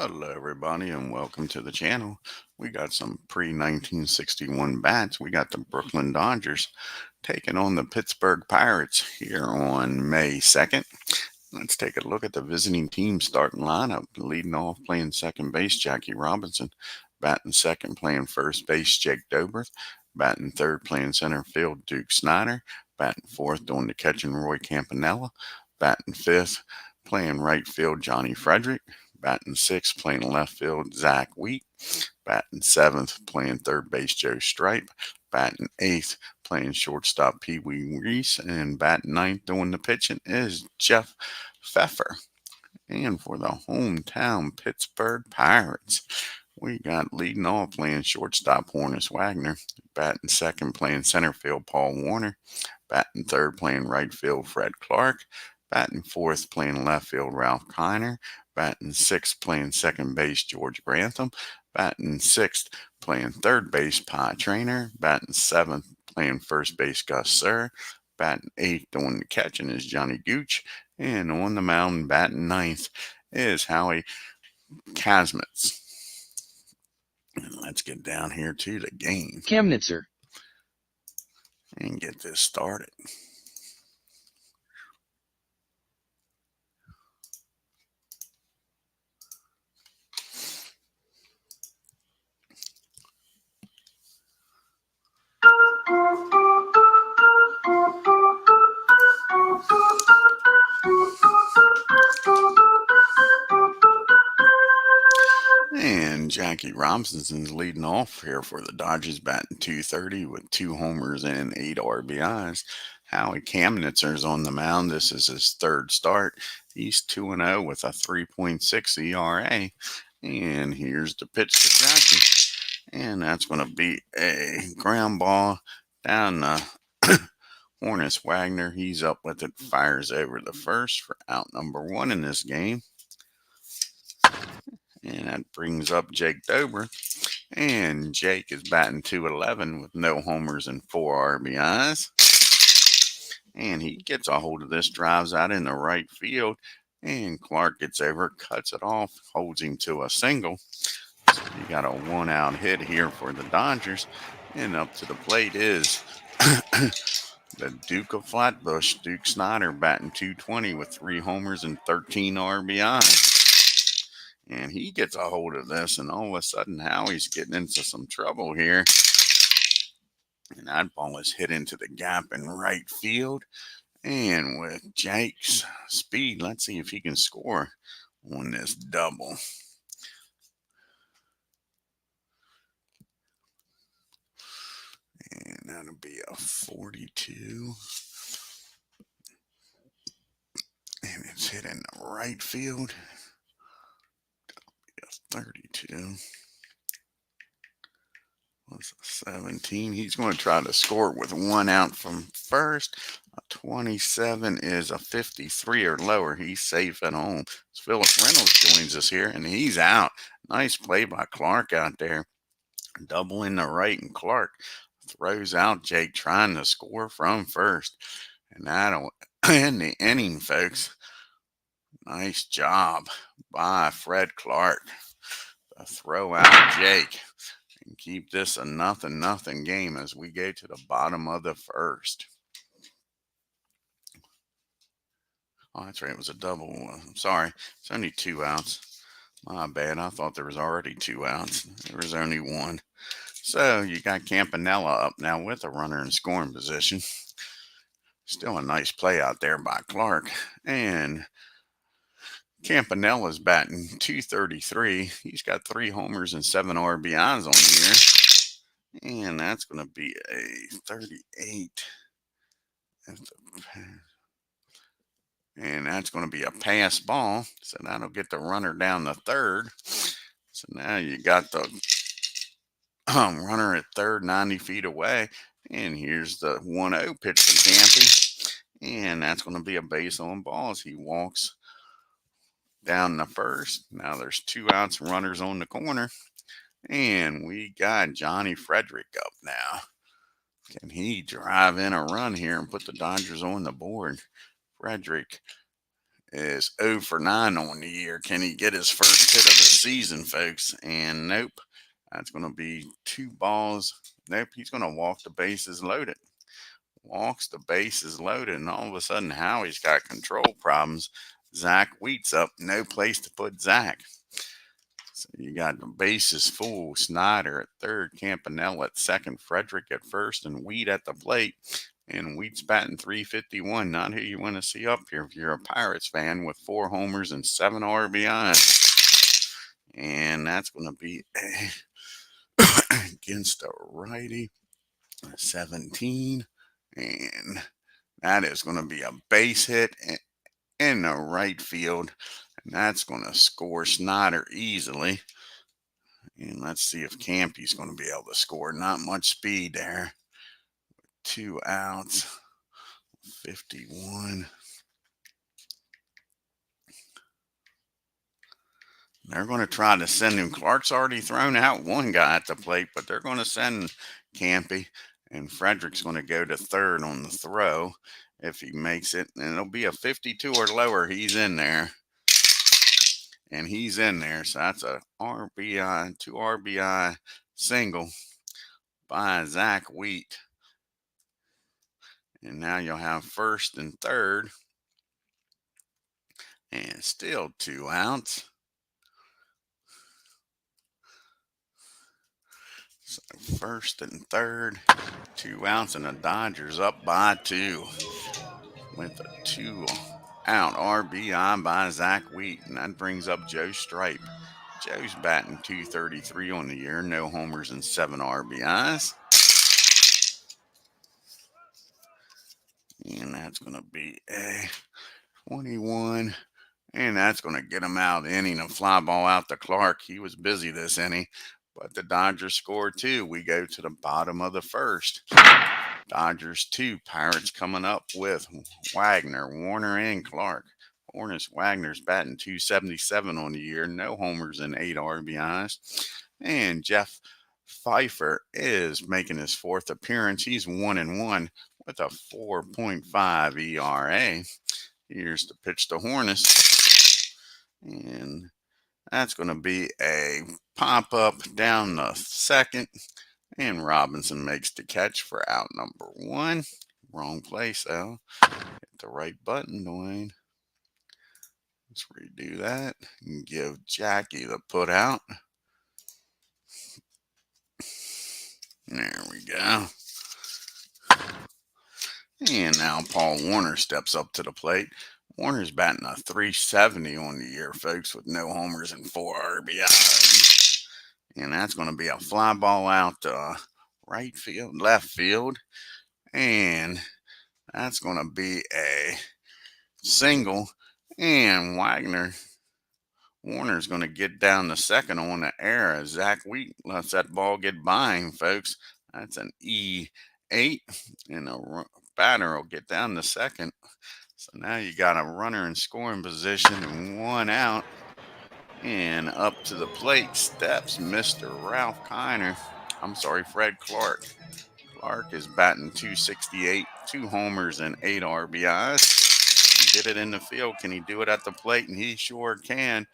Hello everybody and welcome to the channel. We got some pre-1961 bats. We got the Brooklyn Dodgers taking on the Pittsburgh Pirates here on May 2nd. Let's take a look at the visiting team starting lineup. Leading off playing second base, Jackie Robinson. Batting second, playing first base, Jake Dobrith. Batting third, playing center field, Duke Snyder. Batting fourth, doing the catching, Roy Campanella. Batting fifth, playing right field, Johnny Frederick. Batting sixth, playing left field, Zach Wheat. Batting seventh, playing third base, Joe Stripe. Batting eighth, playing shortstop, Pee Wee Reese. And batting ninth, doing the pitching, is Jeff Pfeffer. And for the hometown Pittsburgh Pirates, we got leading off playing shortstop, Hornus Wagner. Batting second, playing center field, Paul Warner. Batting third, playing right field, Fred Clark. Batting fourth, playing left field, Ralph Kiner. Batting sixth, playing second base, George Grantham. Batting sixth, playing third base, Pie Trainer. Batting seventh, playing first base, Gus Sir. Batting eighth, doing the catching, is Johnny Gooch. And on the mound, batting ninth, is Howie CAMNITZ. And let's get down here to the game. CAMNITZ And get this started. And Jackie Robinson's leading off here for the Dodgers, batting .230 with 2 homers and 8 RBIs. Howie CAMNITZ's on the mound. This is his third start. He's 2-0 with a 3.6 ERA. And here's the pitch to Jackie. And that's going to be a ground ball down Hornus Wagner. He's up with it, fires over the first for out number 1 in this game. And that brings up Jake Dobrith. And Jake is batting .211 with no homers and 4 RBIs. And he gets a hold of this, drives out in the right field. And Clark gets over, cuts it off, holds him to a single. So you got a 1-out hit here for the Dodgers. And up to the plate is the Duke of Flatbush, Duke Snyder, batting .220 with 3 homers and 13 RBIs. And he gets a hold of this, and all of a sudden, Howie's getting into some trouble here. And that ball is hit into the gap in right field. And with Jake's speed, let's see if he can score on this double. And that'll be a 42. And it's hit in the right field. 32. Was a 17. He's going to try to score with 1 out from first. A 27 is a 53 or lower. He's safe at home. Philip Reynolds joins us here, and he's out. Nice play by Clark out there. Double in the right, and Clark throws out Jake trying to score from first. And that'll end the inning, folks. Nice job by Fred Clark. Throw out Jake and keep this a 0-0 game as we go to the bottom of the first. Oh, that's right. It was a double. I'm sorry. It's only 2 outs. My bad. I thought there was already 2 outs. There was only 1. So you got Campanella up now with a runner in scoring position. Still a nice play out there by Clark. And Campanella's batting .233. He's got 3 homers and 7 RBIs on the year. And that's going to be a 38. And that's going to be a pass ball. So that'll get the runner down the third. So now you got the runner at third, 90 feet away. And here's the 1-0 pitch to Campy. And that's going to be a base on balls. He walks down the first. Now there's 2 outs, runners on the corner. And we got Johnny Frederick up now. Can he drive in a run here and put the Dodgers on the board? Frederick is 0 for 9 on the year. Can he get his first hit of the season, folks? And nope. That's going to be 2 balls. Nope, he's going to walk the bases loaded. Walks the bases loaded, and all of a sudden, Howie's got control problems. Zach Wheat's up. No place to put Zach. So you got the bases full. Snyder at third, Campanella at second, Frederick at first, and Wheat at the plate. And Wheat's batting .351. Not who you want to see up here if you're a Pirates fan, with 4 homers and 7 RBIs. And that's going to be against a righty, 17. And that is going to be a base hit in the right field. And that's going to score Snyder easily. And let's see if Campy's going to be able to score. Not much speed there. 2 outs. 51. They're going to try to send him. Clark's already thrown out one guy at the plate, but they're going to send Campy. And Frederick's going to go to third on the throw if he makes it. And it'll be a 52 or lower. He's in there. And he's in there. So that's a RBI, 2 RBI single by Zach Wheat. And now you'll have first and third. And still 2 outs. So first and third, 2 outs, and the Dodgers up by 2 with a 2 out RBI by Zach Wheat. And that brings up Joe Stripe. Joe's batting .233 on the year, no homers and 7 RBIs. And that's going to be a 21. And that's going to get him out of the inning. A fly ball out to Clark. He was busy this inning, but the Dodgers scored 2. We go to the bottom of the first. Dodgers 2, Pirates coming up with Wagner, Warner, and Clark. Hornets Wagner's batting .277 on the year, no homers and 8 RBIs. And Jeff Pfeiffer is making his 4th appearance. He's 1-1 with a 4.5 ERA. Here's the pitch to Hornets. And that's going to be a pop-up down the second. And Robinson makes the catch for out number 1. Wrong place, though. Hit the right button, Dwayne. Let's redo that and give Jackie the put out. There we go. And now Paul Warner steps up to the plate. Warner's batting a .370 on the year, folks, with no homers and 4 RBIs. And that's going to be a fly ball out to right field, left field. And that's going to be a single. And Warner's going to get down the second on the air as Zach Wheat lets that ball get by him, folks. That's an E8. And the batter will get down the second. So now you got a runner in scoring position and 1 out. And up to the plate steps Mr. Ralph Kiner. Fred Clark. Clark is batting .268, 2 homers and 8 RBIs. He did it in the field. Can he do it at the plate? And he sure can.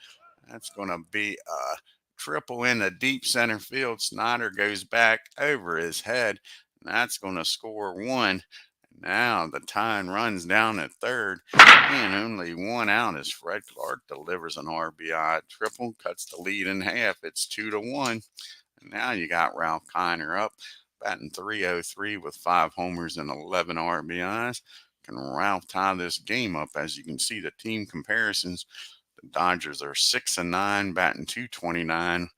That's going to be a triple in the deep center field. Snyder goes back over his head. And that's going to score 1. Now the time runs down at third, and only 1 out as Fred Clark delivers an RBI triple, cuts the lead in half. It's 2-1. And now you got Ralph Kiner up, batting .303 with 5 homers and 11 RBIs. Can Ralph tie this game up? As you can see, the team comparisons, the Dodgers are 6-9, batting .229.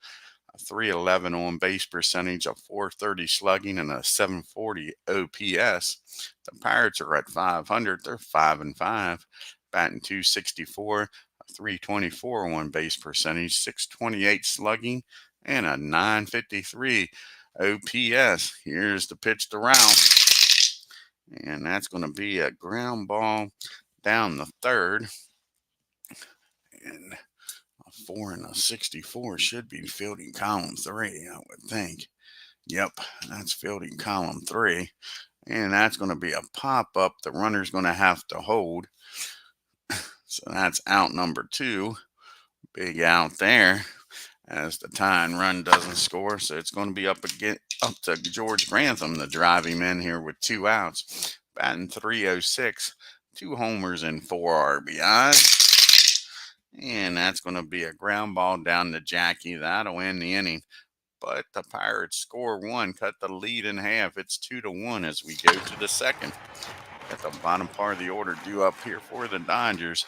311 on base percentage, a .430 slugging, and a .740 OPS. The Pirates are at 500. They're 5-5, batting .264, a .324 on base percentage, .628 slugging, and a .953 OPS. Here's the pitch to Ralph. And that's going to be a ground ball down the third. And 4 and a 64 should be fielding column 3, I would think. Yep, that's fielding column 3. And that's going to be a pop-up. The runner's going to have to hold. So that's out number 2. Big out there as the tying run doesn't score. So it's going to be up to George Grantham to drive him in here with 2 outs. Batting .306, 2 homers and 4 RBIs. And that's going to be a ground ball down to Jackie. That'll end the inning. But the Pirates score 1, cut the lead in half. It's 2-1 as we go to the second. At the bottom part of the order, due up here for the Dodgers,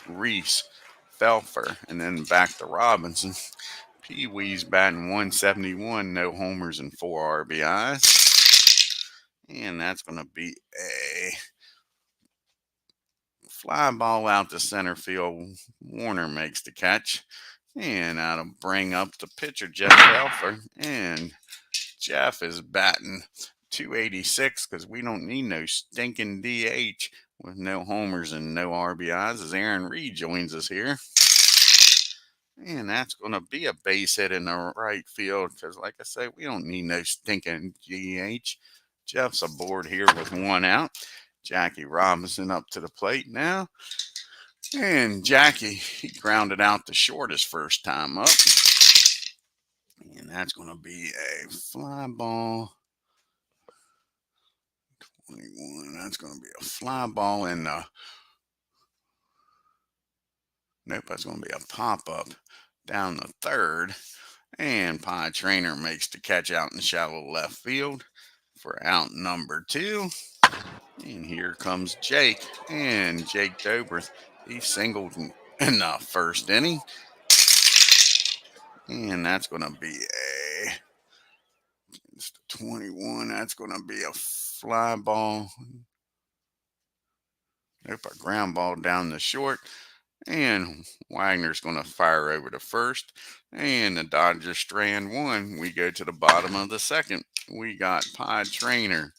Reese, Pfeffer, and then back to Robinson. Pee Wee's batting .171, no homers and 4 RBIs. And that's going to be a fly ball out to center field. Warner makes the catch. And that'll bring up the pitcher, Jeff Pfeffer. And Jeff is batting .286 because we don't need no stinking DH with no homers and no RBIs as Aaron Reed joins us here. And that's going to be a base hit in the right field because, like I say, we don't need no stinking DH. Jeff's aboard here with 1 out. Jackie Robinson up to the plate now. And Jackie, he grounded out to short his first time up. And that's going to be a fly ball. 21. That's going to be a fly ball in the. Nope, that's going to be a pop up down the third. And Pie Trainer makes the catch out in shallow left field for out number 2. And here comes Jake. And Jake Dobrith, he singled in the first inning. And that's going to be a 21. That's going to be a fly ball. Nope, a ground ball down the short. And Wagner's going to fire over to first. And the Dodgers strand 1. We go to the bottom of the second. We got Pie Trainer,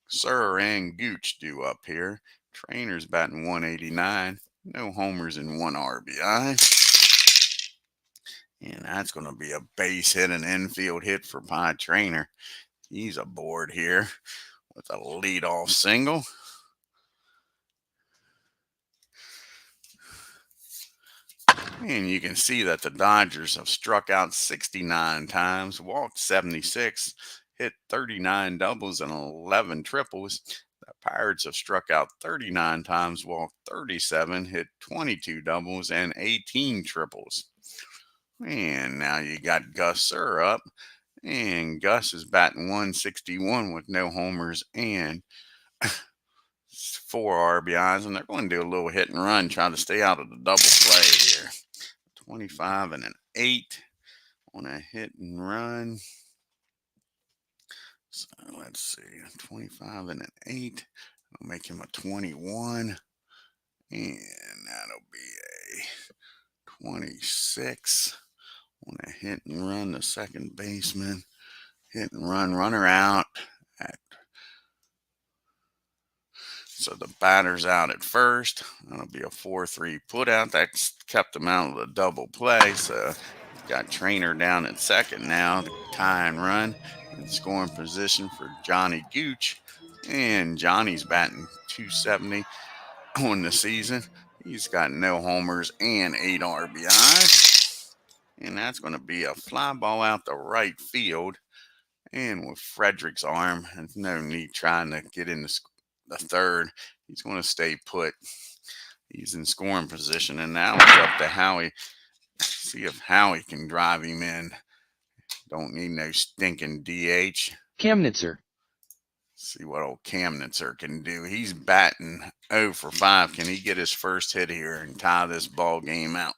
Sir, and Gooch due up here. Trainer's batting .189. No homers and 1 RBI. And that's going to be a base hit, an infield hit for Pie Trainer. He's aboard here with a leadoff single. And you can see that the Dodgers have struck out 69 times, walked 76, hit 39 doubles and 11 triples. The Pirates have struck out 39 times, walked 37, hit 22 doubles and 18 triples. And now you got Gus Sir up. And Gus is batting .161 with no homers and 4 RBIs. And they're going to do a little hit and run, trying to stay out of the double play here. 25 and an 8 on a hit and run. So let's see, 25 and an 8. I'll make him a 21. And that'll be a 26 on a hit and run. The second baseman, hit and run, runner out. So the batter's out at first. That'll be a 4-3 put out. That's kept him out of the double play. So got Trainer down at second now to tie and run in scoring position for Johnny Gooch. And Johnny's batting .270 on the season. He's got no homers and 8 RBIs. And that's going to be a fly ball out the right field. And with Frederick's arm, there's no need trying to get in the third. He's going to stay put. He's in scoring position. And now it's up to Howie. See if Howie can drive him in. Don't need no stinking DH. CAMNITZ. See what old CAMNITZ can do. He's batting 0 for 5. Can he get his first hit here and tie this ball game out?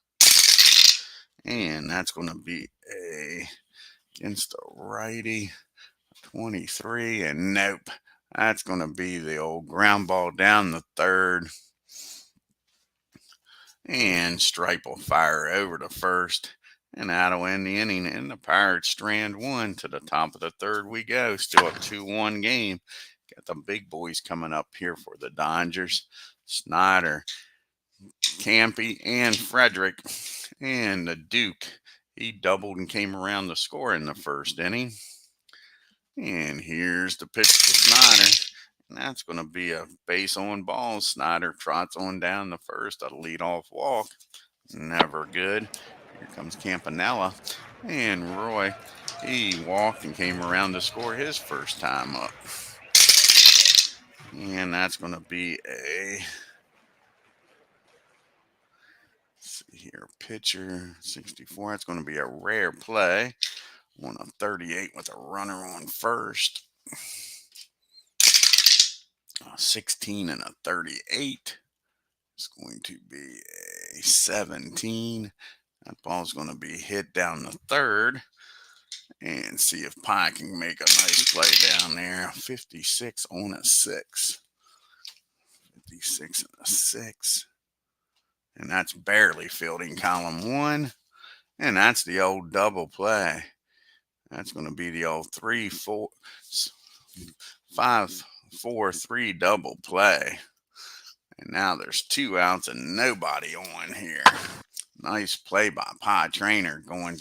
And that's going to be against the righty 23. And nope. That's going to be the old ground ball down the third. And Stripe will fire over to first. And that'll end the inning. And the Pirates strand 1 to the top of the third we go. Still a 2-1 game. Got the big boys coming up here for the Dodgers. Snyder, Campy, and Frederick. And the Duke. He doubled and came around to score in the first inning. And here's the pitch to Snyder. And that's going to be a base on balls. Snyder trots on down the first, a leadoff walk. Never good. Here comes Campanella. And Roy, he walked and came around to score his first time up. And that's going to be a, let's see here, pitcher 64. That's going to be a rare play on a 38 with a runner on first. 16 and a 38. It's going to be a 17. That ball's going to be hit down the third. And see if Pye can make a nice play down there. 56 on a 6. 56 and a 6. And that's barely fielding column 1. And that's the old double play. That's going to be the old 5-4-3 double play. And now there's 2 outs and nobody on here. Nice play by Pye Trainer going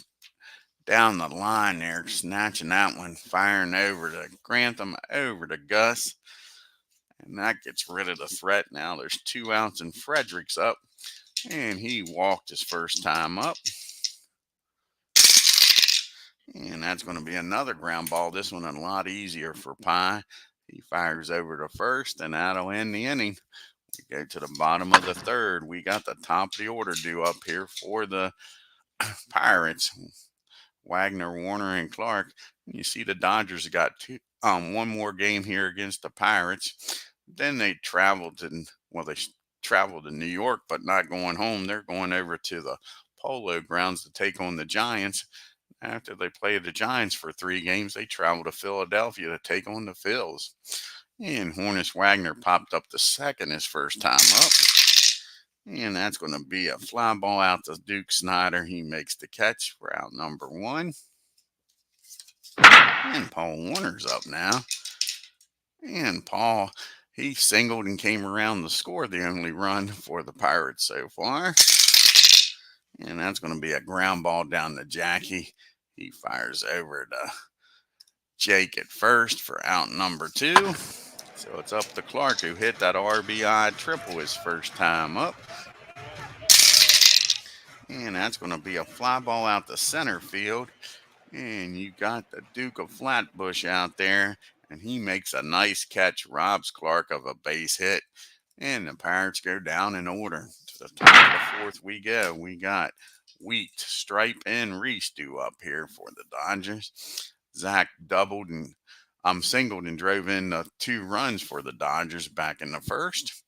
down the line there, snatching that one, firing over to Grantham, over to Gus. And that gets rid of the threat. Now there's 2 outs and Frederick's up. And he walked his first time up. And that's going to be another ground ball. This one a lot easier for Pye. He fires over to first, and that'll end the inning. We go to the bottom of the third. We got the top of the order due up here for the Pirates. Wagner, Warner, and Clark. You see the Dodgers got one more game here against the Pirates. Then they traveled to New York, but not going home. They're going over to the Polo Grounds to take on the Giants. After they play the Giants for 3 games, they travel to Philadelphia to take on the Phils. And Hornus Wagner popped up to second his first time up. And that's going to be a fly ball out to Duke Snyder. He makes the catch for out number 1. And Paul Warner's up now. And Paul, he singled and came around to score the only run for the Pirates so far. And that's going to be a ground ball down to Jackie. He fires over to Jake at first for out number 2. So it's up to Clark, who hit that RBI triple his first time up. And that's going to be a fly ball out to center field. And you got the Duke of Flatbush out there. And he makes a nice catch, robs Clark of a base hit. And the Pirates go down in order. To the top of the 4th we go. We got Wheat, Stripe, and Reese due up here for the Dodgers. Zach singled and drove in 2 runs for the Dodgers back in the first.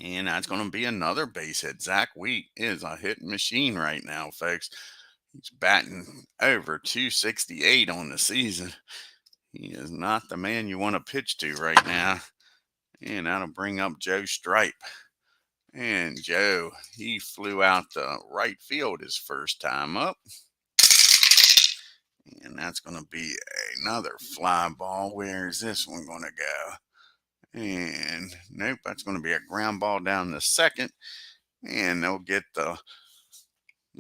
And that's going to be another base hit. Zach Wheat is a hitting machine right now, folks. He's batting over 268 on the season. He is not the man you want to pitch to right now. And that'll bring up Joe Stripe. And Joe, he flew out to right field his first time up. And that's going to be another fly ball. Where is this one going to go? And nope, that's going to be a ground ball down the second. And they'll get the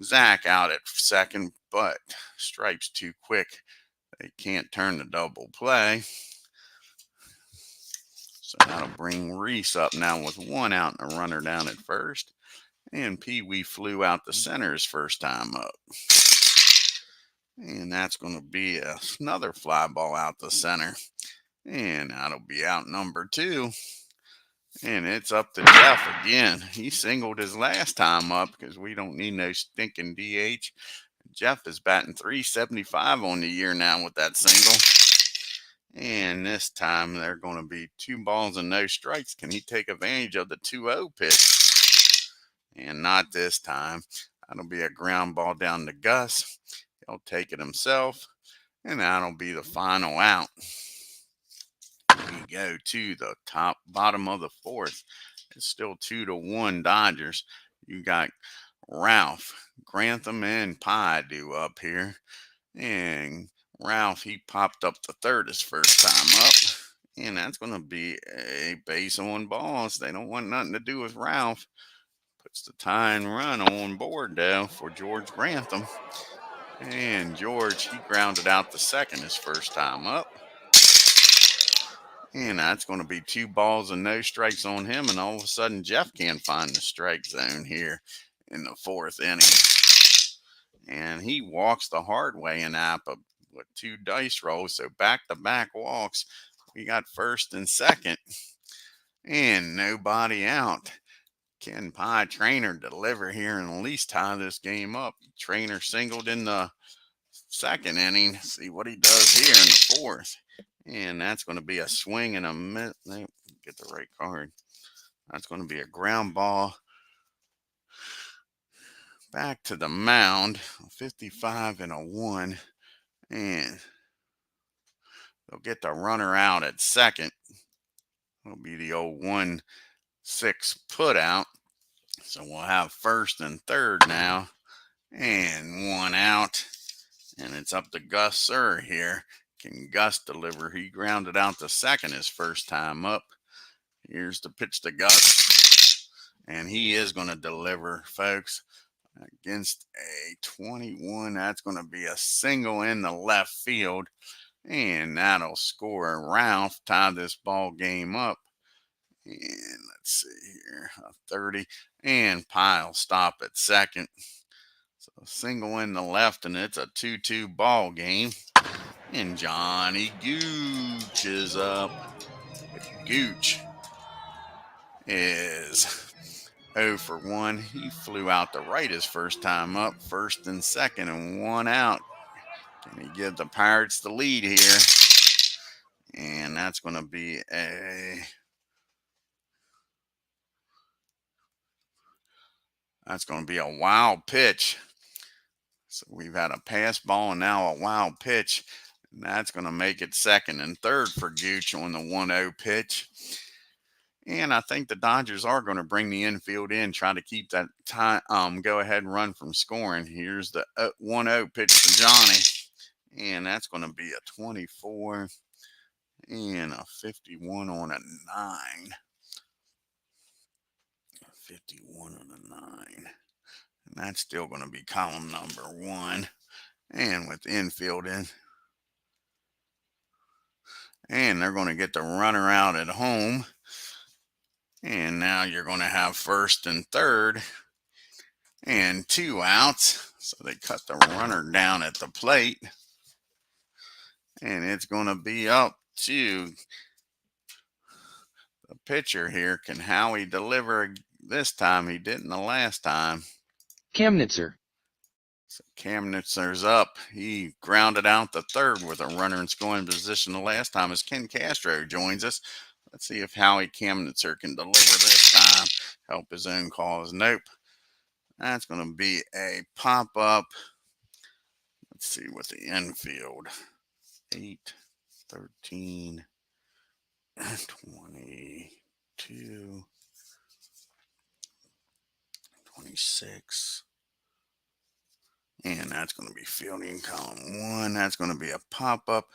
Zach out at second, but Stripe's too quick. They can't turn the double play. So that'll bring Reese up now with 1 out and a runner down at first. And Pee Wee flew out the center his first time up. And that's going to be another fly ball out the center. And that'll be out number 2. And it's up to Jeff again. He singled his last time up because we don't need no stinking DH. Jeff is batting .375 on the year now with that single. And this time they're going to be 2 balls and no strikes. Can he take advantage of the 2-0 pitch? And not this time. That'll be a ground ball down to Gus. He'll take it himself. And that'll be the final out. We go to the bottom of the 4th. It's still 2-1 Dodgers. You got Ralph, Grantham, and Pye due up here. And Ralph, he popped up the third his first time up. And that's going to be a base on balls. They don't want nothing to do with Ralph. Puts the tying run on board, though, for George Grantham. And George, he grounded out the second his first time up. And that's going to be 2 balls and no strikes on him. And all of a sudden, Jeff can't find the strike zone here in the 4th inning. And he walks the hard way in Apba with 2 dice rolls. So back-to-back walks. We got 1st and 2nd. And nobody out. Can Pie Trainer deliver here and at least tie this game up? Trainer singled in the 2nd inning. See what he does here in the 4th. And that's going to be a swing and a miss. Get the right card. That's going to be a ground ball back to the mound. 55 and a 1. And they'll get the runner out at 2nd. It'll be the old 1-6 put out. So we'll have 1st and 3rd now. And 1 out. And it's up to Gus Sir here. Can Gus deliver? He grounded out to 2nd his first time up. Here's the pitch to Gus. And he is going to deliver, folks, against a 21. That's going to be a single in the left field. And that'll score. Ralph tie this ball game up. And let's see here. A 30. And Pyle stop at 2nd. So single in the left, and it's a 2-2 ball game. And Johnny Gooch is up. Gooch is 0 for 1. He flew out to right his first time up. 1st and 2nd and 1 out. Can he give the Pirates the lead here? And that's going to be a... That's going to be a wild pitch. So we've had a pass ball and now a wild pitch. And that's going to make it 2nd and 3rd for Gooch on the 1-0 pitch. And I think the Dodgers are going to bring the infield in, try to keep that time, go ahead and run from scoring. Here's the 1-0 pitch to Johnny. And that's going to be a 24 and a 51 on a 9. 51 on a 9. And that's still going to be column number 1. And with infield in. And they're going to get the runner out at home. And now you're going to have 1st and 3rd. And 2 outs. So they cut the runner down at the plate. And it's going to be up to the pitcher here. Can Howie deliver this time? He didn't the last time. CAMNITZ. So CAMNITZ's up. He grounded out the 3rd with a runner in scoring position the last time as Ken Castro joins us. Let's see if Howie CAMNITZ can deliver this time. Help his own cause. Nope. That's going to be a pop-up. Let's see with the infield. 8, 13, 22, 26. And that's going to be fielding column 1. That's going to be a pop-up.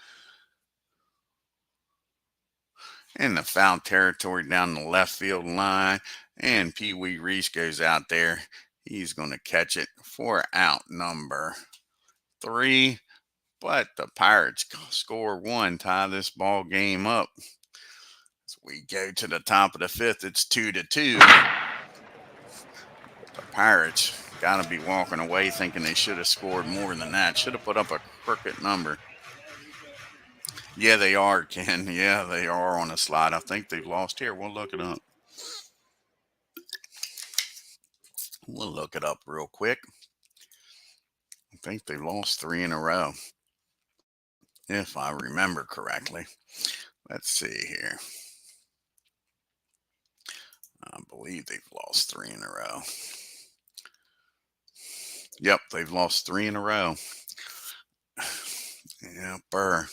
In the foul territory down the left field line. And Pee Wee Reese goes out there. He's going to catch it for out number 3. But the Pirates score 1, tie this ball game up. As we go to the top of the 5th, it's 2-2. The Pirates got to be walking away thinking they should have scored more than that. Should have put up a crooked number. Yeah, they are, Ken. Yeah, they are on a slide. I think they've lost here. We'll look it up. We'll look it up real quick. I think they lost 3 in a row, if I remember correctly. Let's see here. I believe they've lost 3 in a row. Yep, they've lost 3 in a row. Yep, burr.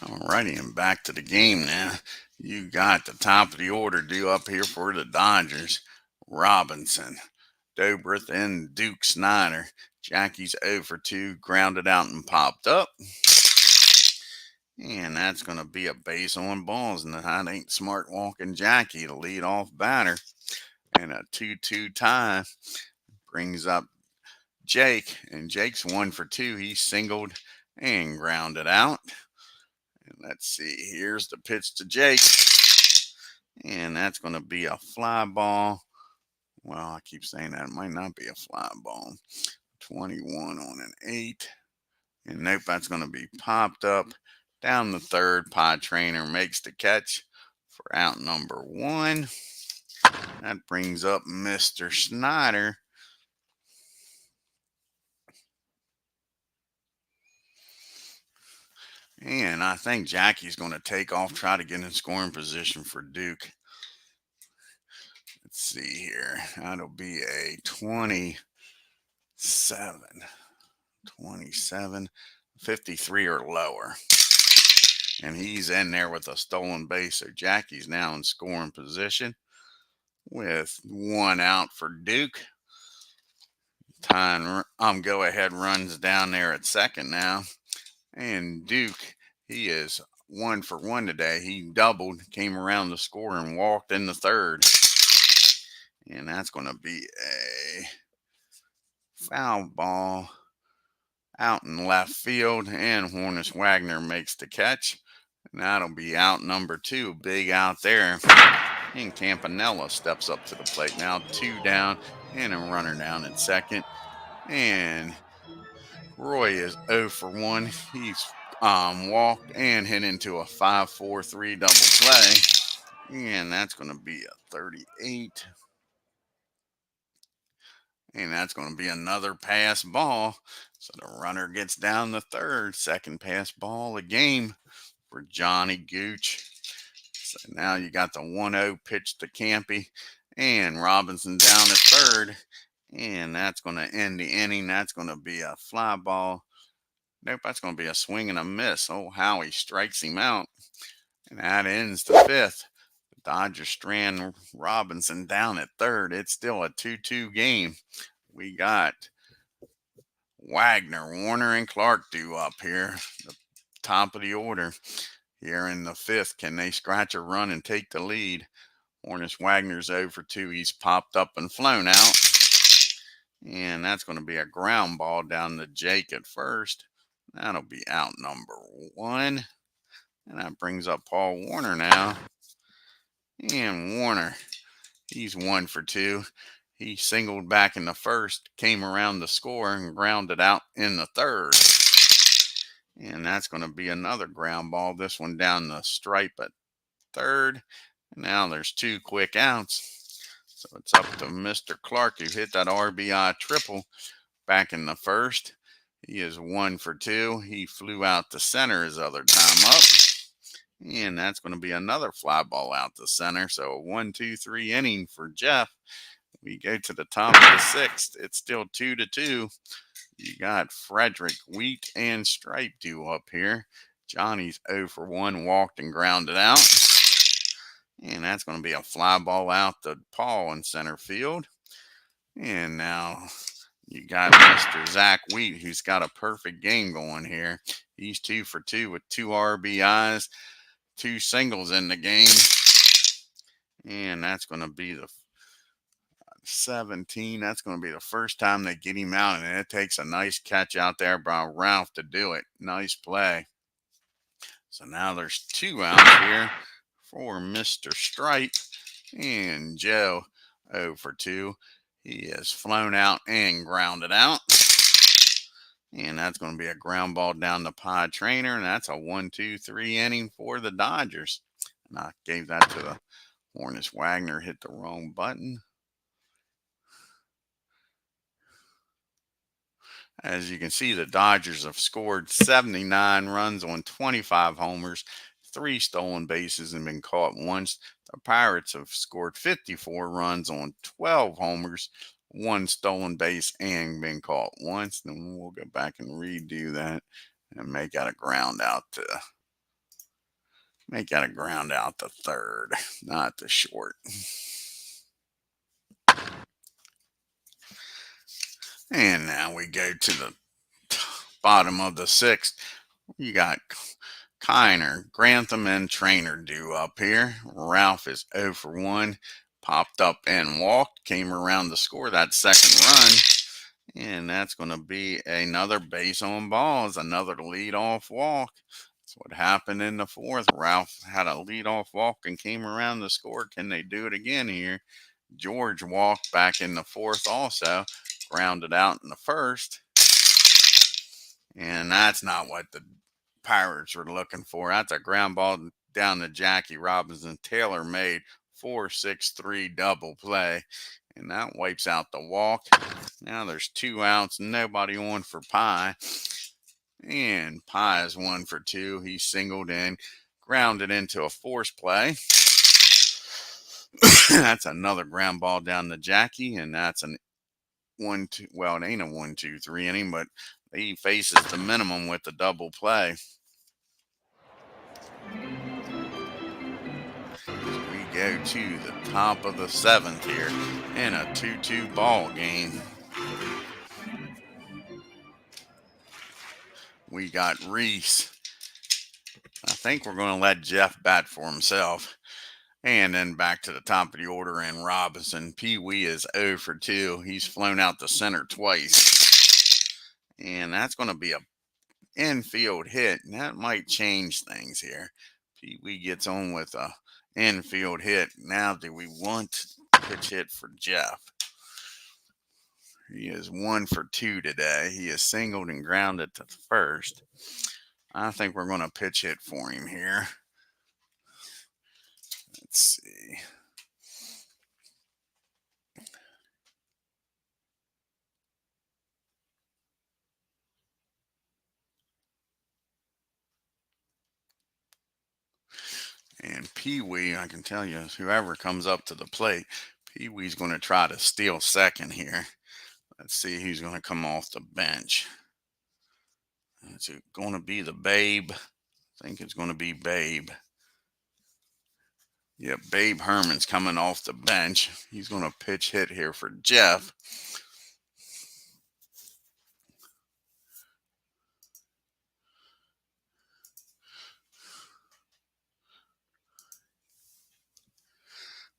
Alrighty, and back to the game now. You got the top of the order due up here for the Dodgers. Robinson, Dobrith, and Duke Snyder. Jackie's 0 for 2, grounded out and popped up. And that's going to be a base on balls. And that ain't smart walking Jackie, the lead off batter. And a 2-2 tie. brings up Jake, and Jake's 1 for 2. He singled and grounded out. And let's see, here's the pitch to Jake, and that's going to be a fly ball. Well, I keep saying that it might not be a fly ball. 21 on an 8. And nope, that's going to be popped up down the third. Pod Trainer makes the catch for out number 1. That brings up Mr. Snyder. And I think Jackie's going to take off, try to get in scoring position for Duke. Let's see here. That'll be a 27, 53 or lower. And he's in there with a stolen base. So Jackie's now in scoring position with 1 out for Duke. Go ahead runs down there at second now. And Duke, he is 1 for 1 today. He doubled, came around the score, and walked in the third. And that's going to be a foul ball out in left field. And Hornus Wagner makes the catch. And that'll be out number 2. Big out there. And Campanella steps up to the plate now. 2 down and a runner down at second. And Roy is 0 for 1. He's walked and hit into a 5-4-3 double play. And that's going to be a 38. And that's going to be another pass ball. So the runner gets down the third. Second pass ball of the game for Johnny Gooch. So now you got the 1-0 pitch to Campy. And Robinson down at third. And that's going to end the inning. That's going to be a fly ball. Nope, that's going to be a swing and a miss. Oh, Howie strikes him out. And that ends the 5th. The Dodgers strand Robinson down at third. It's still a 2-2 game. We got Wagner, Warner, and Clark due up here. The top of the order here in the 5th. Can they scratch a run and take the lead? Hornus Wagner's 0 for 2. He's popped up and flown out. And that's going to be a ground ball down to Jake at first. That'll be out number 1. And that brings up Paul Warner now. And Warner, he's 1 for 2. He singled back in the first, came around the score, and grounded out in the third. And that's going to be another ground ball. This one down the stripe at third. And now there's 2 quick outs. So it's up to Mr. Clark, who hit that RBI triple back in the first. He is 1 for 2. He flew out to center his other time up. And that's going to be another fly ball out to center. So a 1-2-3 inning for Jeff. We go to the top of the 6th. It's still 2-2. You got Frederick, Wheat, and Stripe due up here. Johnny's 0 for 1, walked and grounded out. And that's going to be a fly ball out to Paul in center field. And now you got Mr. Zach Wheat, who's got a perfect game going here. He's 2 for 2 with 2 RBIs, 2 singles in the game. And that's going to be the 17. That's going to be the first time they get him out. And it takes a nice catch out there by Ralph to do it. Nice play. So now there's 2 outs here for Mr. Stripe. And Joe 0 for 2. He has flown out and grounded out. And that's going to be a ground ball down the Pod Trainer. And that's a 1-2-3 inning for the Dodgers. And I gave that to the Hornus Wagner, hit the wrong button. As you can see, the Dodgers have scored 79 runs on 25 homers, 3 stolen bases, and been caught once. The Pirates have scored 54 runs on 12 homers, 1 stolen base, and been caught once. Then we'll go back and redo that and make that a ground out to third, not the short. And now we go to the bottom of the 6th. You got Kiner, Grantham, and Trainer due up here. Ralph is 0 for 1. popped up and walked, came around to score that second run. And that's going to be another base on balls, another leadoff walk. That's what happened in the fourth. Ralph had a leadoff walk and came around to score. Can they do it again here? George walked back in the fourth also, grounded out in the first. And that's not what the Pirates were looking for. That's a ground ball down to Jackie Robinson. Taylor made 4-6-3 double play. And that wipes out the walk. Now there's 2 outs, nobody on for Pie. And Pie is 1 for 2. He singled in, grounded into a force play. That's another ground ball down to Jackie, and that's an 1-2. Well, it ain't a 1-2-3 inning, but he faces the minimum with the double play. We go to the top of the 7th here in a 2-2 ball game. We got Reese. I think we're going to let Jeff bat for himself. And then back to the top of the order in Robinson. Pee Wee is 0 for 2. He's flown out the center twice. And that's going to be a infield hit. And that might change things here. Pee Wee gets on with a infield hit. Now do we want to pitch hit for Jeff? He is 1 for 2 today. He is singled and grounded to the first. I think we're going to pitch hit for him here. Let's see. And Pee Wee, I can tell you, whoever comes up to the plate, Pee Wee's going to try to steal second here. Let's see who's going to come off the bench. Is it going to be the Babe? I think it's going to be Babe. Yep, Babe Herman's coming off the bench. He's going to pitch hit here for Jeff.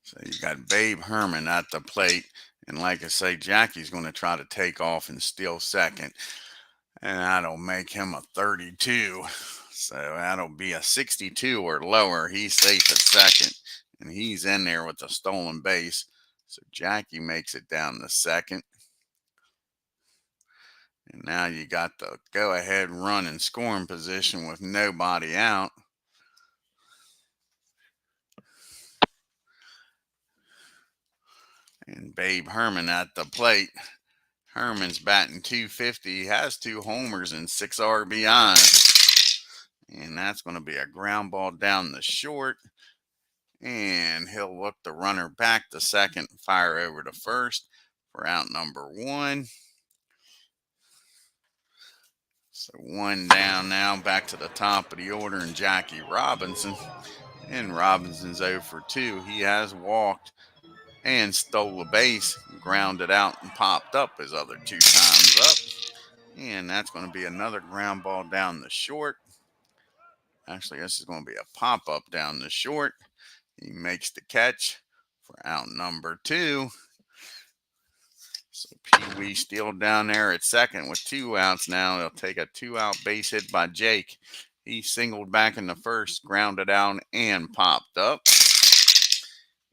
So you got Babe Herman at the plate. And like I say, Jackie's going to try to take off and steal second. And that'll make him a 32. So that'll be a 62 or lower. He's safe at second. And he's in there with a stolen base. So Jackie makes it down to second. And now you got the go-ahead run in scoring position with nobody out. And Babe Herman at the plate. Herman's batting .250. He has 2 homers and 6 RBIs. And that's going to be a ground ball down the short. And he'll look the runner back to second, fire over to first for out number 1. So 1 down now, back to the top of the order, and Jackie Robinson. And Robinson's 0 for 2. He has walked and stole a base, grounded out and popped up his other 2 times up. And that's going to be another ground ball down the short. Actually, this is going to be a pop-up down the short. He makes the catch for out number 2. So Pee Wee still down there at second with 2 outs now. They'll take a 2-out base hit by Jake. He singled back in the first, grounded out, and popped up.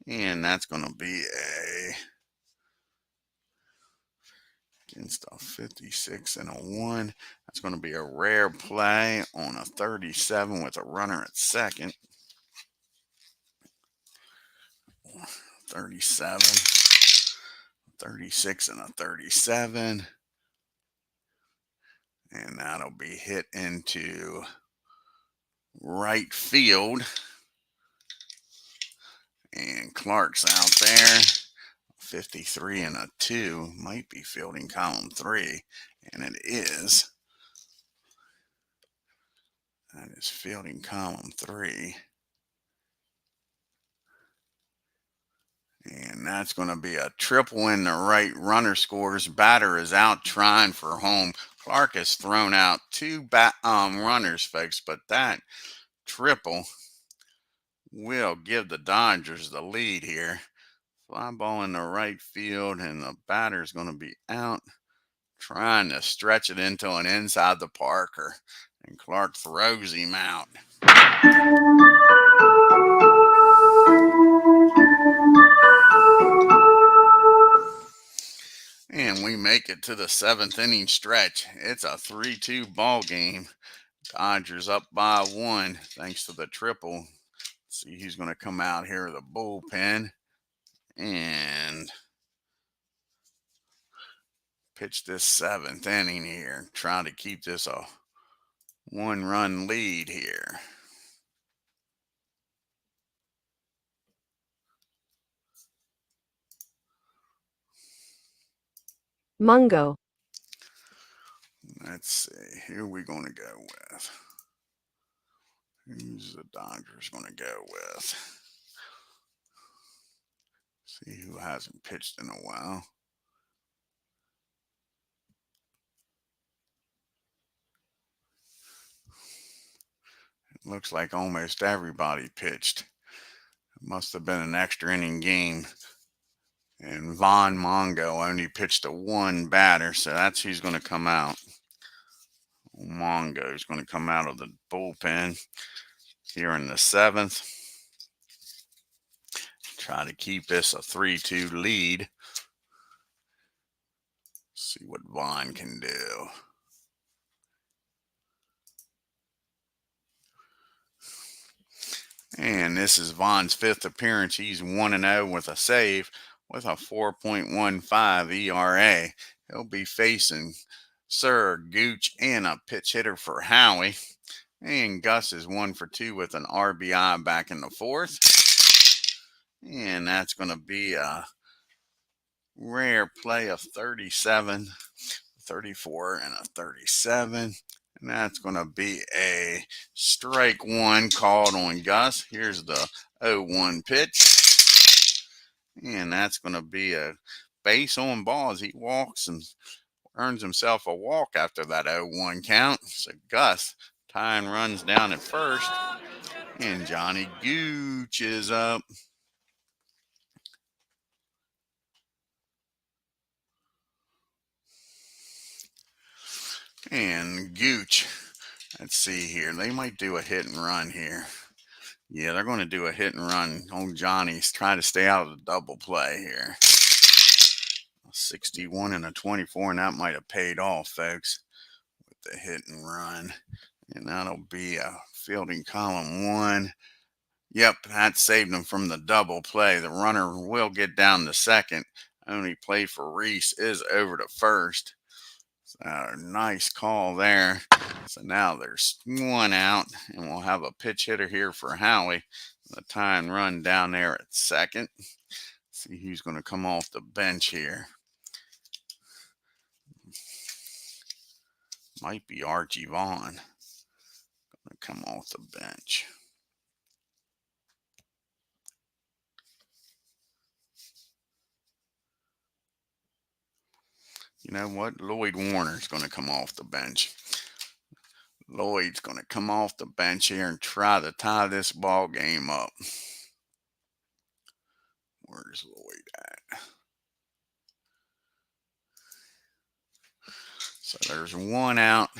And that's going to be against a 56 and a 1. That's going to be a rare play on a 37 with a runner at second. 37, 36 and a 37. And that'll be hit into right field. And Clark's out there. 53 and a 2. Might be fielding column 3. And it is. That is fielding column 3. And that's going to be a triple in the right. Runner scores. Batter is out trying for home. Clark has thrown out 2 runners, folks. But that triple will give the Dodgers the lead here. Fly ball in the right field, and the batter's going to be out trying to stretch it into an inside the Parker. And Clark throws him out. And we make it to the 7th inning stretch. It's a 3-2 ball game. Dodgers up by 1 thanks to the triple. See who's going to come out here with a bullpen and pitch this 7th inning here. Trying to keep this a 1-run lead here. Mungo. Let's see. Who are we going to go with? Who's the Dodgers going to go with? See who hasn't pitched in a while. It looks like almost everybody pitched. It must have been an extra inning game. And Von Mongo only pitched to 1 batter, so that's who's going to come out. Mongo is going to come out of the bullpen here in the 7th. Try to keep this a 3-2 lead. See what Vaughn can do. And this is Vaughn's 5th appearance. He's 1-0 with a save with a 4.15 ERA. He'll be facing Sir Gooch and a pitch hitter for Howie. And Gus is 1 for 2 with an RBI back in the 4th. And that's going to be a rare play of 37, 34, and a 37. And that's going to be a strike 1 called on Gus. Here's the 0-1 pitch. And that's going to be a base on ball as he walks and earns himself a walk after that 0-1 count. So Gus tying runs down at first. And Johnny Gooch is up. And Gooch, let's see here. They might do a hit and run here. Yeah, they're going to do a hit and run. Old Johnny's trying to stay out of the double play here. 61 and a 24, and that might have paid off, folks, with the hit and run. And that'll be a fielding column 1. Yep, that saved him from the double play. The runner will get down to second. Only play for Reese is over to first. Nice call there. So now there's 1 out, and we'll have a pitch hitter here for Howie. The tying run down there at second. See who's going to come off the bench here. Might be Archie Vaughn. Going to come off the bench. You know what? Lloyd Warner's going to come off the bench. Lloyd's going to come off the bench here and try to tie this ball game up. Where's Lloyd at? So there's 1 out,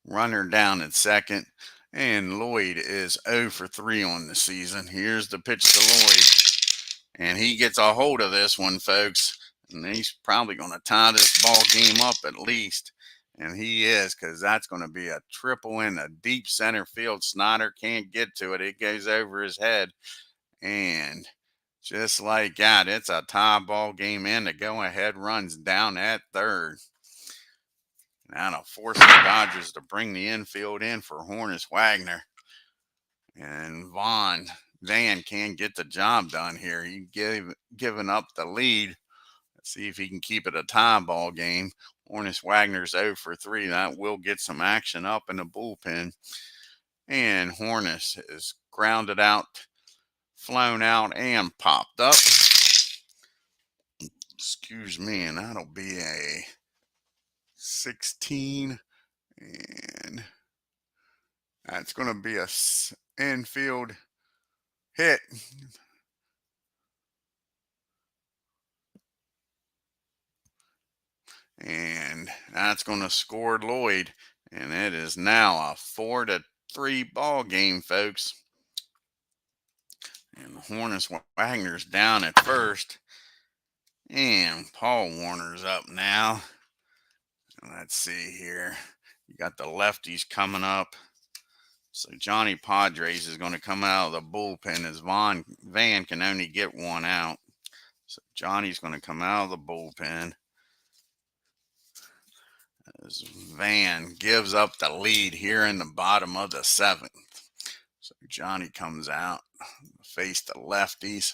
runner down at second, and Lloyd is 0 for 3 on the season. Here's the pitch to Lloyd, and he gets a hold of this one, folks, and he's probably going to tie this ball game up at least. And he is, because that's going to be a triple in the deep center field. Snyder can't get to it. It goes over his head. And just like that, it's a tie ball game in. The go-ahead runs down at third. Now to force the Dodgers to bring the infield in for Honus Wagner. And Van can't get the job done here. He's given up the lead. Let's see if he can keep it a tie ball game. Honus Wagner's 0 for 3. That will get some action up in the bullpen. And Honus is grounded out, flown out, and popped up. Excuse me, and that'll be a 16. And that's going to be a infield hit. And that's going to score Lloyd. And it is now a 4-3 ball game, folks. And Hornets Wagner's down at first. And Paul Warner's up now. Let's see here. You got the lefties coming up. So Johnny Padres is going to come out of the bullpen as Van can only get one out. So Johnny's going to come out of the bullpen as Van gives up the lead here in the bottom of the seventh. So Johnny comes out, face the lefties.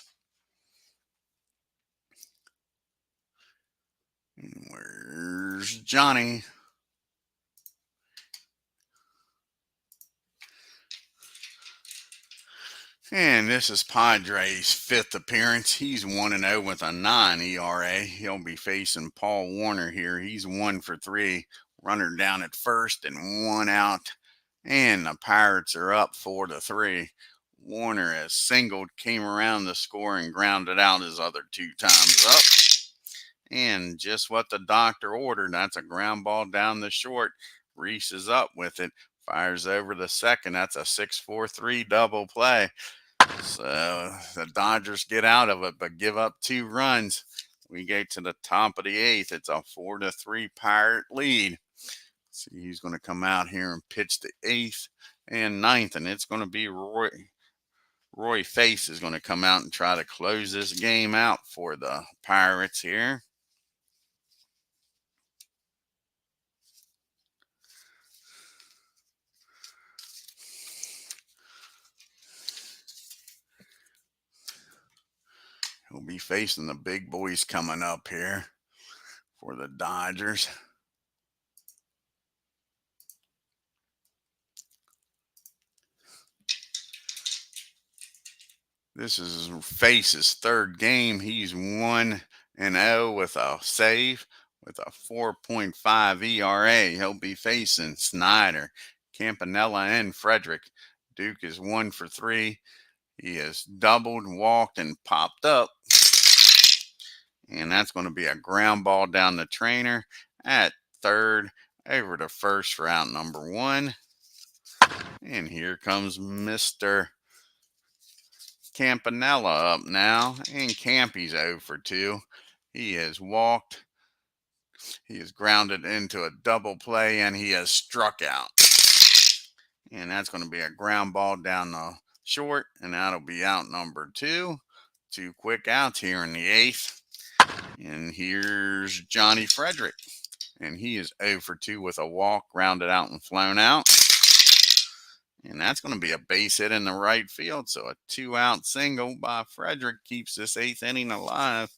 And where's Johnny? And this is Padres' fifth appearance. He's 1-0 with a 9 ERA. He'll be facing Paul Warner here. He's 1 for 3. Runner down at first and 1 out. And the Pirates are up 4-3. Warner has singled, came around the score, and grounded out his other 2 times up. And just what the doctor ordered. That's a ground ball down the short. Reese is up with it. Fires over the second. That's a 6-4-3 double play. So the Dodgers get out of it, but give up 2 runs. We get to the top of the 8th. It's a 4-3 Pirate lead. See, he's going to come out here and pitch the 8th and 9th, and it's going to be Roy Face is going to come out and try to close this game out for the Pirates here. He'll be facing the big boys coming up here for the Dodgers. This is Face's 3rd game. He's 1-0 with a save with a 4.5 ERA. He'll be facing Snyder, Campanella, and Frederick. Duke is 1 for 3. He has doubled, walked, and popped up. And that's going to be a ground ball down the trainer at 3rd, over to 1st for out number 1. And here comes Mr. Campanella up now. And Campy's 0 for 2. He has walked. He has grounded into a double play, and he has struck out. And that's going to be a ground ball down the short, and that'll be out number 2. 2 quick outs here in the 8th. And here's Johnny Frederick. And he is 0 for 2 with a walk, grounded out and flown out. And that's going to be a base hit in the right field. So a 2-out single by Frederick keeps this 8th inning alive.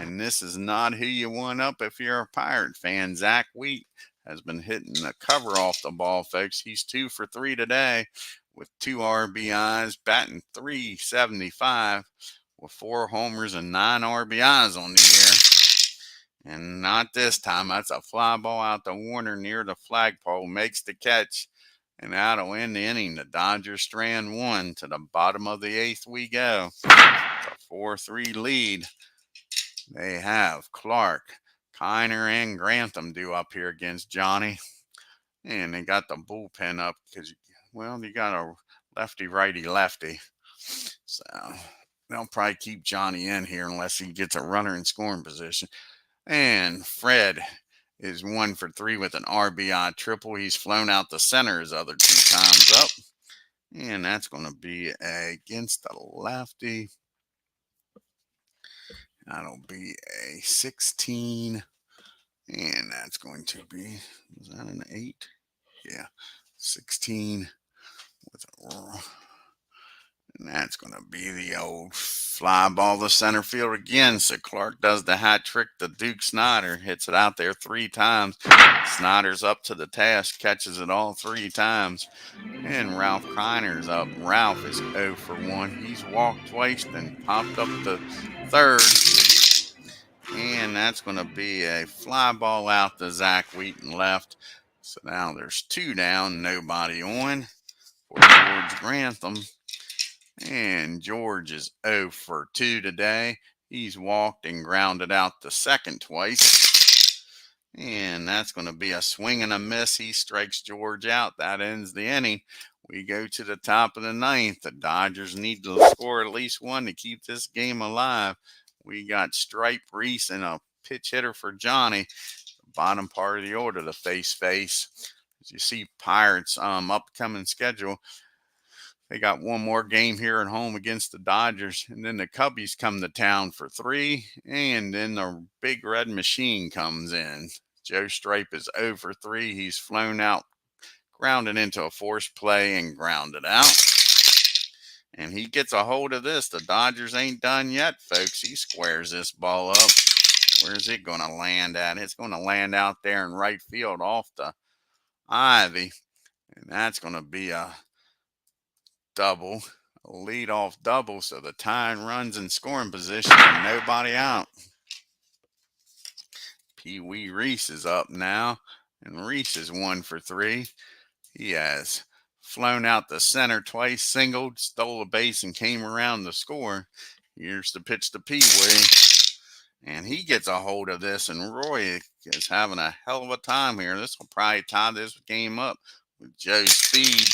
And this is not who you want up if you're a Pirate fan. Zach Wheat has been hitting the cover off the ball, folks. He's 2 for 3 today with 2 RBIs, batting .375 with 4 homers and 9 RBIs on the year. And not this time. That's a fly ball out to Warner near the flagpole. Makes the catch. And that'll end the inning. The Dodgers strand 1 to the bottom of the 8th we go. It's a 4-3 lead. They have Clark, Kiner, and Grantham due up here against Johnny. And they got the bullpen up because, well, you got a lefty-righty-lefty. So they'll probably keep Johnny in here unless he gets a runner in scoring position. And Fred is 1 for 3 with an RBI triple. He's flown out the center his other 2 times up. And that's going to be against the lefty. That'll be a 16. And that's going to be, was that an 8? Yeah, 16 with a, and that's going to be the old fly ball to center field again. So Clark does the hat trick to Duke Snyder, hits it out there 3 times. Snyder's up to the task, catches it all 3 times. And Ralph Kiner's up. Ralph is 0 for 1. He's walked twice and popped up to 3rd. And that's going to be a fly ball out to Zach Wheaton left. So now there's 2 down, nobody on for George Grantham. And George is 0 for 2 today. He's walked and grounded out the second twice. And that's going to be a swing and a miss. He strikes George out. That ends the inning. We go to the top of the ninth. The Dodgers need to score at least one to keep this game alive. We got Stripe Reese and a pitch hitter for Johnny. The bottom part of the order, the face. As you see, Pirates upcoming schedule. They got one more game here at home against the Dodgers, and then the Cubbies come to town for 3, and then the big red machine comes in. Joe Stripe is 0 for 3. He's flown out, grounded into a forced play, and grounded out. And he gets a hold of this. The Dodgers ain't done yet, folks. He squares this ball up. Where's it going to land at? It's going to land out there in right field off the ivy, and that's going to be a double, a leadoff double, so the tying runs in scoring position and nobody out. Pee Wee Reese is up now, and Reese is 1 for 3. He has flown out the center twice, singled, stole a base, and came around to score. Here's the pitch to Pee Wee, and he gets a hold of this, and Roy is having a hell of a time here. This will probably tie this game up with Joe's speed.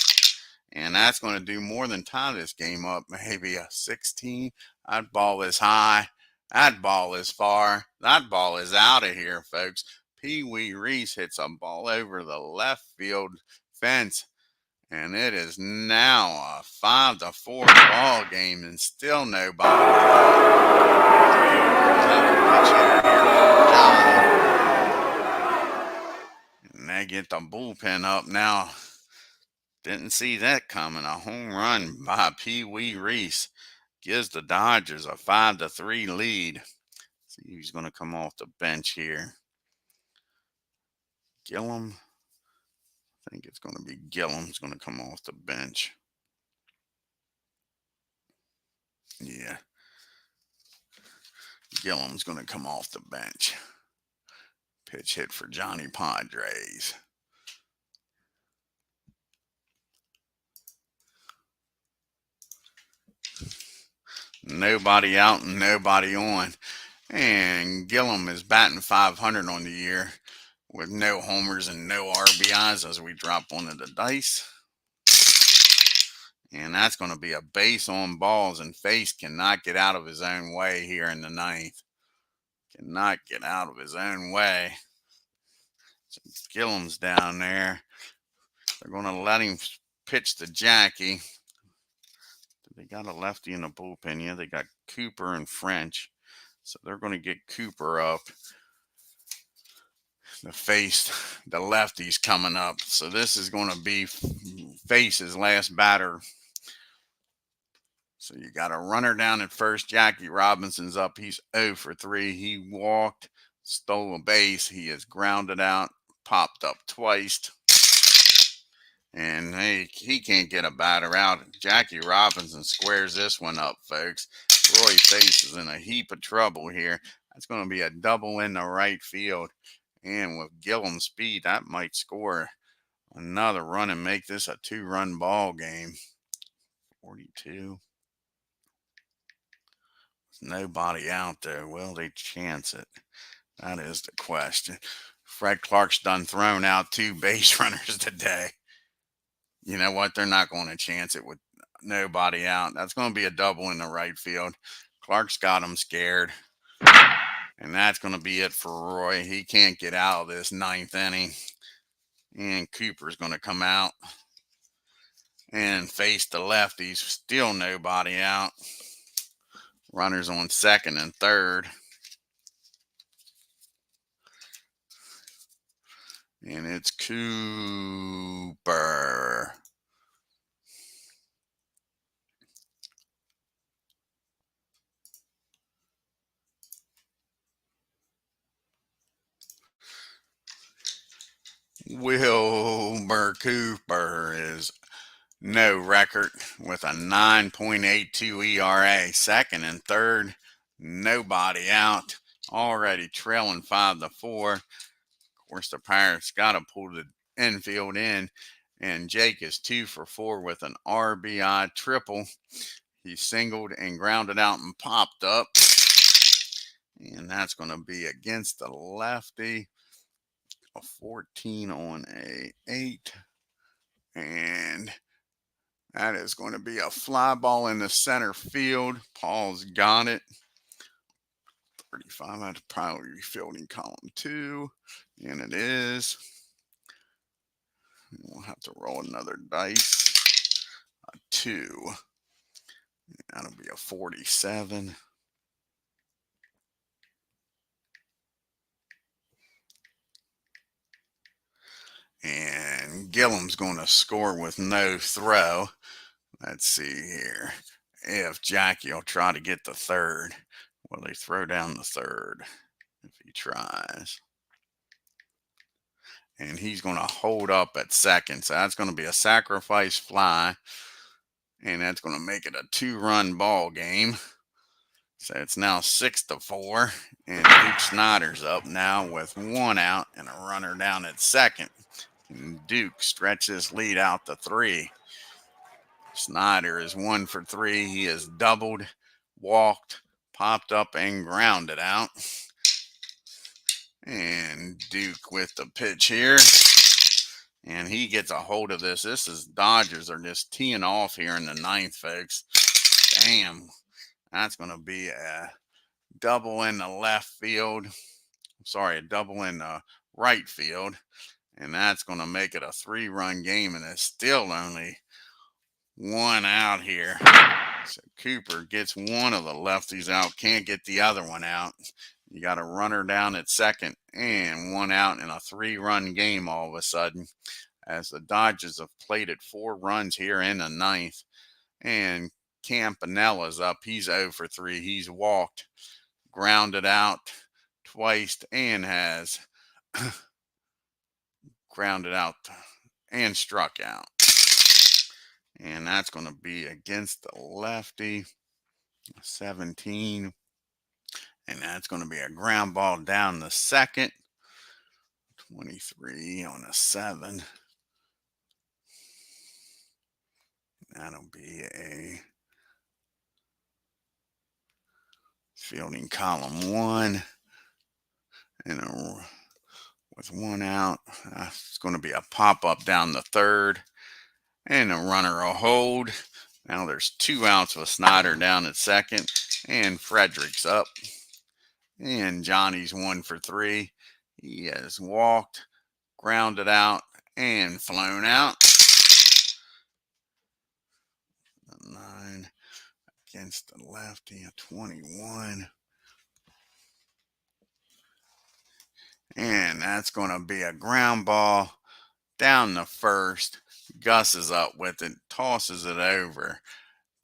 And that's going to do more than tie this game up. Maybe a 16. That ball is high. That ball is far. That ball is out of here, folks. Pee Wee Reese hits a ball over the left field fence. And it is now a 5-4 ball game, and still nobody. And they get the bullpen up now. Didn't see that coming. A home run by Pee Wee Reese gives the Dodgers a 5-3 lead. See who's going to come off the bench here. Gillum. I think it's going to be Gillum's going to come off the bench. Yeah. Gillum's going to come off the bench. Pitch hit for Johnny Padres. Nobody out and nobody on. And Gillum is batting 500 on the year with no homers and no RBIs as we drop onto the dice. And that's going to be a base on balls, and Face cannot get out of his own way here in the ninth. Cannot get out of his own way. So Gillum's down there. They're going to let him pitch to Jackie. They got a lefty in the bullpen. Yeah, they got Cooper and French. So they're going to get Cooper up. The lefty's coming up. So this is going to be Face's last batter. So you got a runner down at first. Jackie Robinson's up. He's 0 for 3. He walked, stole a base. He is grounded out, popped up twice. And he can't get a batter out. Jackie Robinson squares this one up, folks. Roy Face is in a heap of trouble here. That's going to be a double in the right field. And with Gillum's speed, that might score another run and make this a 2-run ball game. 42. There's nobody out there. Will they chance it? That is the question. Fred Clark's done thrown out 2 base runners today. You know what? They're not going to chance it with nobody out. That's going to be a double in the right field. Clark's got him scared. And that's going to be it for Roy. He can't get out of this 9th inning. And Cooper's going to come out and face the lefties. Still nobody out. Runners on 2nd and 3rd. And it's Cooper. Wilbur Cooper is no record with a 9.82 ERA. 2nd and 3rd, nobody out. Already trailing 5-4. Of course, the Pirates got to pull the infield in. And Jake is 2 for 4 with an RBI triple. He singled and grounded out and popped up. And that's going to be against the lefty. A 14 on a 8. And that is going to be a fly ball in the center field. Paul's got it. 35 out of probably fielding column 2. And it is. We'll have to roll another dice. A 2. That'll be a 47. And Gillum's going to score with no throw. Let's see here. If Jackie will try to get the third, will he throw down the third if he tries? And he's going to hold up at second. So that's going to be a sacrifice fly. And that's going to make it a 2-run ball game. So it's now 6-4. And Duke Snyder's up now with 1 out and a runner down at second. And Duke stretches lead out to 3. Snyder is 1 for 3. He has doubled, walked, popped up, and grounded out. And Duke with the pitch here. And he gets a hold of this. This is Dodgers are just teeing off here in the 9th, folks. Damn. That's going to be a double in the left field. Sorry, a double in the right field. And that's going to make it a 3-run game. And it's still only 1 out here. So Cooper gets one of the lefties out. Can't get the other one out. You got a runner down at second and 1 out in a 3-run game all of a sudden, as the Dodgers have plated 4 runs here in the 9th. And Campanella's up. He's 0 for 3. He's walked, grounded out twice, and has grounded out and struck out. And that's going to be against the lefty, 17. And that's going to be a ground ball down the second. 23 on a 7. That'll be a fielding column 1. And with 1 out, it's going to be a pop-up down the 3rd. And a runner will hold. Now there's 2 outs with Snyder down at second. And Frederick's up. And Johnny's 1 for 3. He has walked, grounded out, and flown out. 9 against the lefty, a 21. And that's going to be a ground ball down the first. Gus is up with it, tosses it over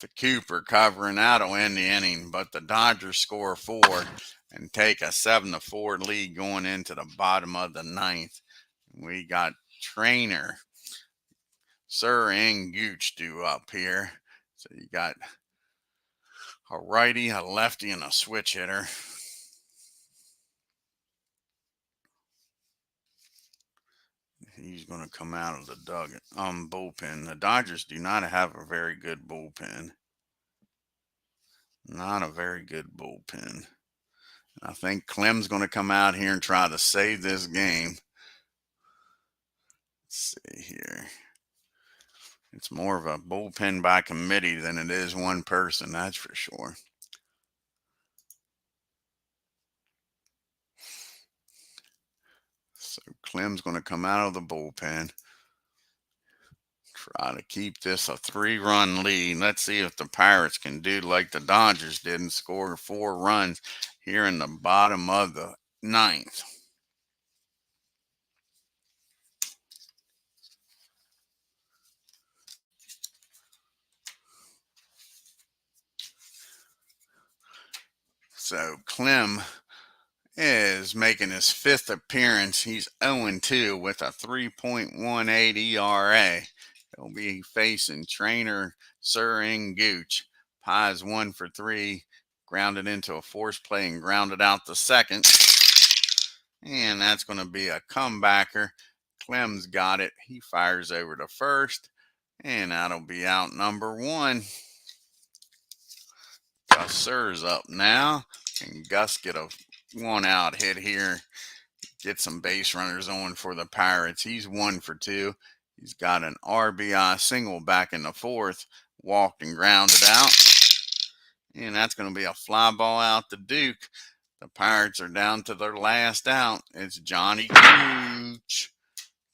to Cooper, covering. That'll end the inning, but the Dodgers score 4 and take a 7-4 lead going into the bottom of the 9th. We got Trainer, Sir, and Gooch due up here. So you got a righty, a lefty, and a switch hitter. He's going to come out of the bullpen. The Dodgers do not have a very good bullpen. Not a very good bullpen. I think Clem's going to come out here and try to save this game. Let's see here. It's more of a bullpen by committee than it is one person, that's for sure. So Clem's going to come out of the bullpen. Try to keep this a 3-run lead. Let's see if the Pirates can do like the Dodgers did and score 4 runs here in the bottom of the 9th. So Clem is making his 5th appearance. He's 0-2 with a 3.18 ERA. He'll be facing Trainer, Sir, and Gooch. Pie's 1 for 3, grounded into a force play and grounded out the second. And that's going to be a comebacker. Clem's got it. He fires over to first, and that'll be out number 1. Gus Sir's up now, and Gus get a 1-out hit here. get some base runners on for the Pirates. He's 1 for 2. He's got an RBI single back in the 4th, walked and grounded out. And that's going to be a fly ball out to Duke. The Pirates are down to their last out. It's Johnny Gooch.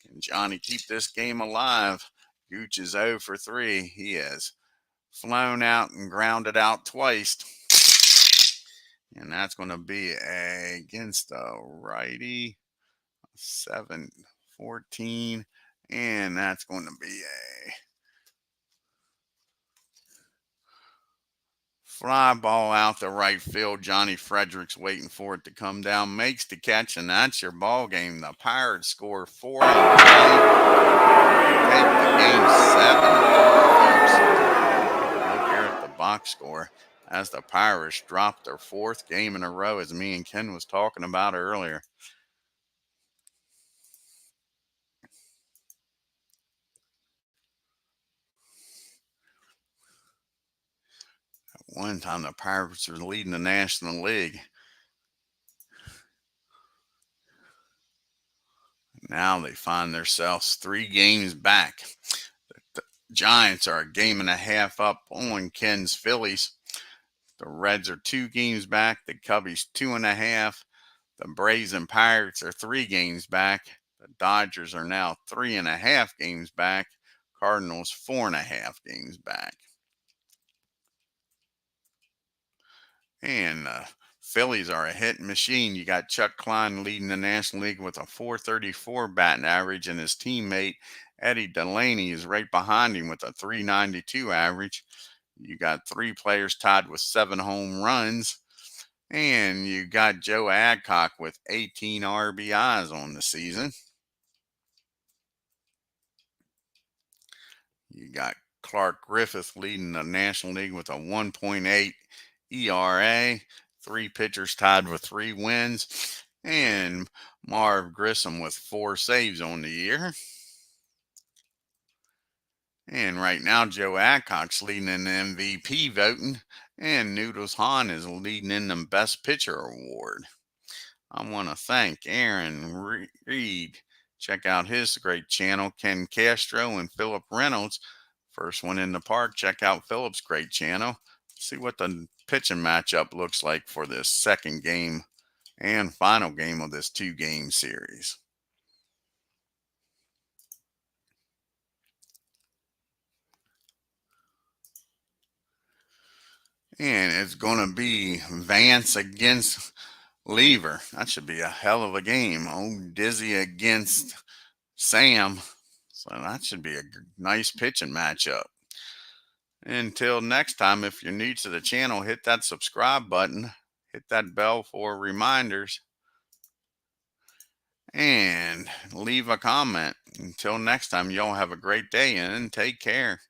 Can Johnny keep this game alive? Gooch is 0 for 3. He has flown out and grounded out twice. And that's going to be against the righty. 7-14. And that's going to be a fly ball out the right field. Johnny Frederick's waiting for it to come down. Makes the catch, and that's your ball game. The Pirates score 4 in the game. Take the game 7-4, folks. Look here at the box score as the Pirates drop their 4th game in a row, as me and Ken was talking about earlier. At one time, the Pirates were leading the National League. Now they find themselves 3 games back. The Giants are a game and a half up on Ken's Phillies. The Reds are 2 games back. The Cubbies 2.5. The Braves and Pirates are 3 games back. The Dodgers are now 3.5 games back. Cardinals 4.5 games back. And Phillies are a hitting machine. You got Chuck Klein leading the National League with a .434 batting average, and his teammate Eddie Delaney is right behind him with a .392 average. You got 3 players tied with 7 home runs, and you got Joe Adcock with 18 RBIs on the season. You got Clark Griffith leading the National League with a 1.8 ERA, 3 pitchers tied with 3 wins, and Marv Grissom with 4 saves on the year. And right now, Joe Adcock's leading in the MVP voting, and Noodles Hahn is leading in the Best Pitcher Award. I want to thank Aaron Reed. Check out his great channel, Ken Castro and Philip Reynolds. First one in the park. Check out Philip's great channel. See what the pitching matchup looks like for this second game and final game of this 2-game series. And it's going to be Vance against Lever. That should be a hell of a game. Oh, Dizzy against Sam. So that should be a nice pitching matchup. Until next time, if you're new to the channel, hit that subscribe button, hit that bell for reminders, and leave a comment. Until next time, y'all have a great day and take care.